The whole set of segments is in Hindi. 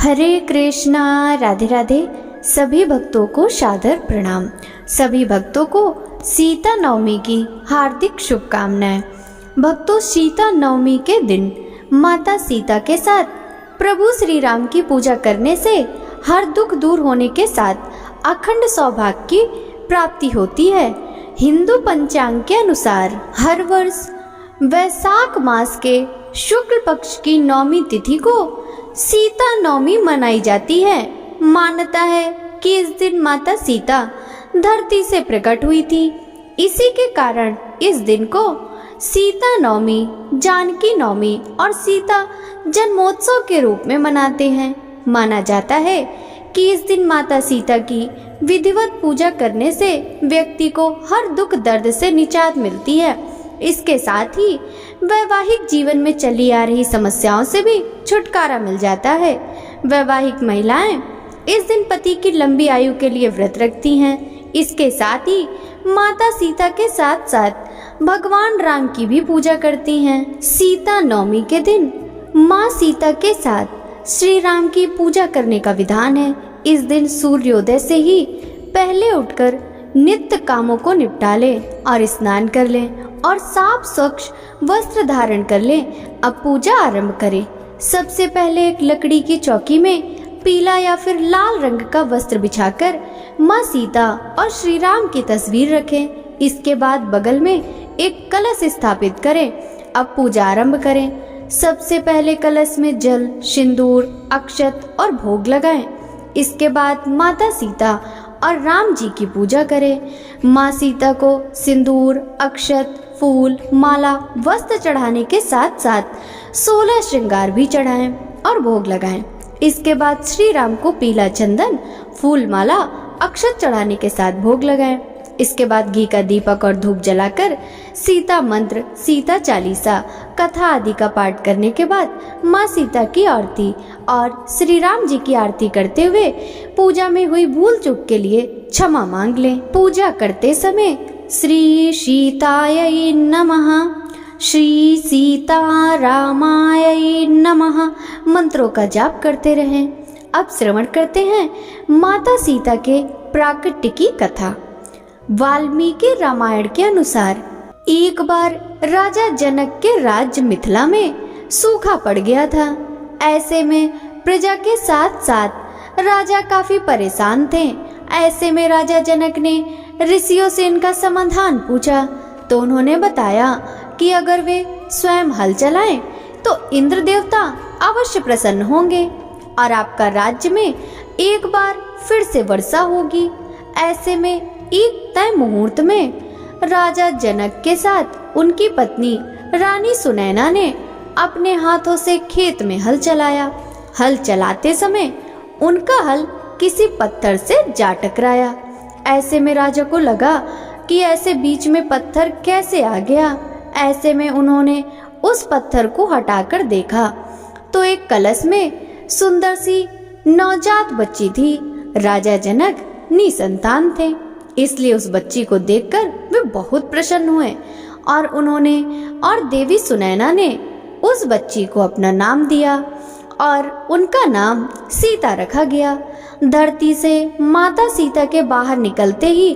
हरे कृष्णा। राधे राधे। सभी भक्तों को सादर प्रणाम। सभी भक्तों को सीता नवमी की हार्दिक शुभकामनाएं। भक्तों, सीता नवमी के दिन माता सीता के साथ प्रभु श्री राम की पूजा करने से हर दुख दूर होने के साथ अखंड सौभाग्य की प्राप्ति होती है। हिंदू पंचांग के अनुसार हर वर्ष वैशाख मास के शुक्ल पक्ष की नौमी तिथि को सीता नवमी मनाई जाती है। मान्यता है कि इस दिन माता सीता धरती से प्रकट हुई थी। इसी के कारण इस दिन को सीता नवमी, जानकी नवमी और सीता जन्मोत्सव के रूप में मनाते हैं। माना जाता है कि इस दिन माता सीता की विधिवत पूजा करने से व्यक्ति को हर दुख दर्द से निजात मिलती है। इसके साथ ही वैवाहिक जीवन में चली आ रही समस्याओं से भी छुटकारा मिल जाता है। वैवाहिक महिलाएं इस दिन पति की लंबी आयु के लिए व्रत रखती हैं। इसके साथ ही माता सीता के साथ साथ भगवान राम की भी पूजा करती हैं। सीता नवमी के दिन माँ सीता के साथ श्री राम की पूजा करने का विधान है। इस दिन सूर्योदय से ही पहले उठकर नित्य कामों को निपटा लें और स्नान कर लें और साफ स्वच्छ वस्त्र धारण कर लें। अब पूजा आरंभ करें। सबसे पहले एक लकड़ी की चौकी में पीला या फिर लाल रंग का वस्त्र बिछाकर माँ सीता और श्री राम की तस्वीर रखें। इसके बाद बगल में एक कलश स्थापित करें। अब पूजा आरंभ करें। सबसे पहले कलश में जल, सिंदूर, अक्षत और भोग लगाएं। इसके बाद माता सीता और राम जी की पूजा करें। माँ सीता को सिंदूर, अक्षत, फूल, माला, वस्त्र चढ़ाने के साथ साथ 16 श्रृंगार भी चढ़ाएं और भोग लगाएं। इसके बाद श्री राम को पीला चंदन, फूल माला, अक्षत चढ़ाने के साथ भोग लगाएं। इसके बाद घी का दीपक और धूप जलाकर सीता मंत्र, सीता चालीसा, कथा आदि का पाठ करने के बाद माँ सीता की आरती और श्री राम जी की आरती करते हुए पूजा में हुई भूल चूक के लिए क्षमा मांग लें। पूजा करते समय श्री सीतायै नमः, श्री सीता रामायै नमः मंत्रों का जाप करते रहें। अब श्रवण करते हैं माता सीता के प्राकट्य की कथा। वाल्मीकि रामायण के अनुसार एक बार राजा जनक के राज्य मिथिला में सूखा पड़ गया था। ऐसे में प्रजा के साथ साथ राजा काफी परेशान थे। ऐसे में राजा जनक ने ऋषियों से इनका समाधान पूछा तो उन्होंने बताया कि अगर वे स्वयं हल चलाएं तो इंद्र देवता अवश्य प्रसन्न होंगे और आपका राज्य में एक बार फिर से वर्षा होगी। ऐसे में एक तय मुहूर्त में राजा जनक के साथ उनकी पत्नी रानी सुनैना ने अपने हाथों से खेत में हल चलाया। हल चलाते समय उनका हल किसी पत्थर से जा टकराया। ऐसे में राजा को लगा कि ऐसे बीच में पत्थर कैसे आ गया। ऐसे में उन्होंने उस पत्थर को हटाकर देखा तो एक कलश में सुंदर सी नवजात बच्ची थी। राजा जनक निसंतान थे, इसलिए उस बच्ची को देखकर वे बहुत प्रसन्न हुए और देवी सुनैना ने उस बच्ची को अपना नाम दिया और उनका नाम सीता रखा गया। धरती से माता सीता के बाहर निकलते ही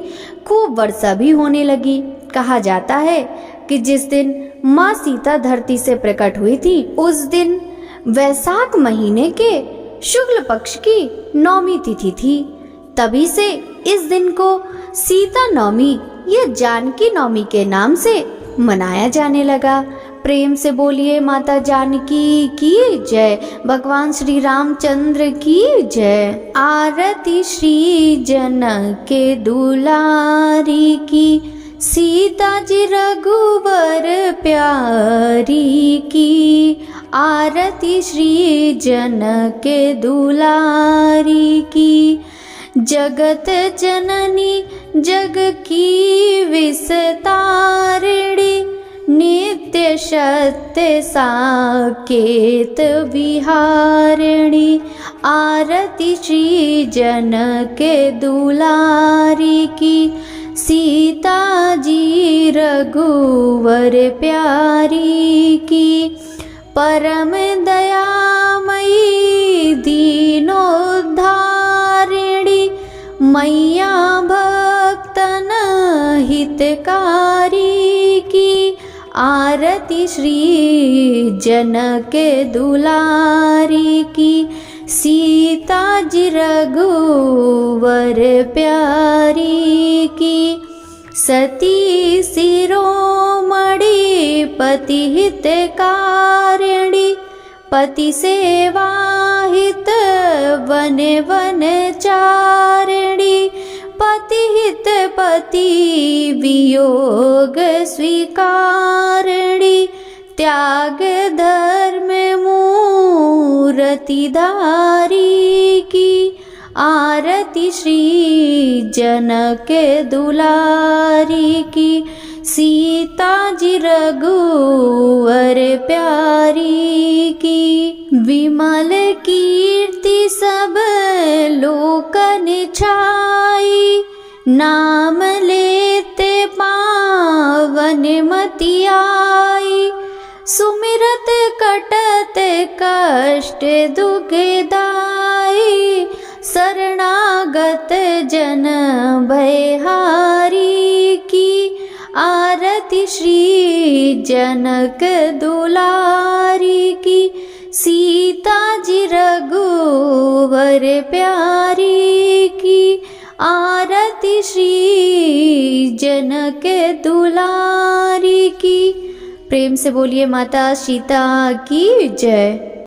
खूब वर्षा भी होने लगी। कहा जाता है कि जिस दिन माँ सीता धरती से प्रकट हुई थी उस दिन वैशाख महीने के शुक्ल पक्ष की नौमी तिथि थी। तभी से इस दिन को सीता नवमी या जानकी नवमी के नाम से मनाया जाने लगा। प्रेम से बोलिए माता जानकी की जय, भगवान श्री रामचंद्र की जय। आरती श्री जनक के दुलारी की, सीता जी रघुवर प्यारी की। आरती श्री जनक के दुलारी की, जगत जननी जग की विस्तारिणी। नित्य सत्य साकेत विहारिणी। आरती श्री जनक दुलारी की, सीता जी रघुवर प्यारी की। परम दयामयी दीन हितकारी की। आरती श्री जनक दुलारी की। सीता जी रघुवर प्यारी की। सती शिरोमणि पति हितकारिणी। पति सेवा हित वन वन चारिणी। पति हित पति वियोग स्वीकारिणी। त्याग धर्म मूरति धारी की। आरती श्री जनक दुलारी की। सीता जी रघुवर प्यारी की। विमल कीर्ति सब लोकन छाई। नाम लेते पावन मति आई। सुमिरत कटत कष्ट दुख दाई। शरणागत जन भयहारी की। आरती श्री जनक दुलारी की। सीता जी रघुवर प्यारी की। आरती श्री जनक दुलारी की। प्रेम से बोलिए माता सीता की जय।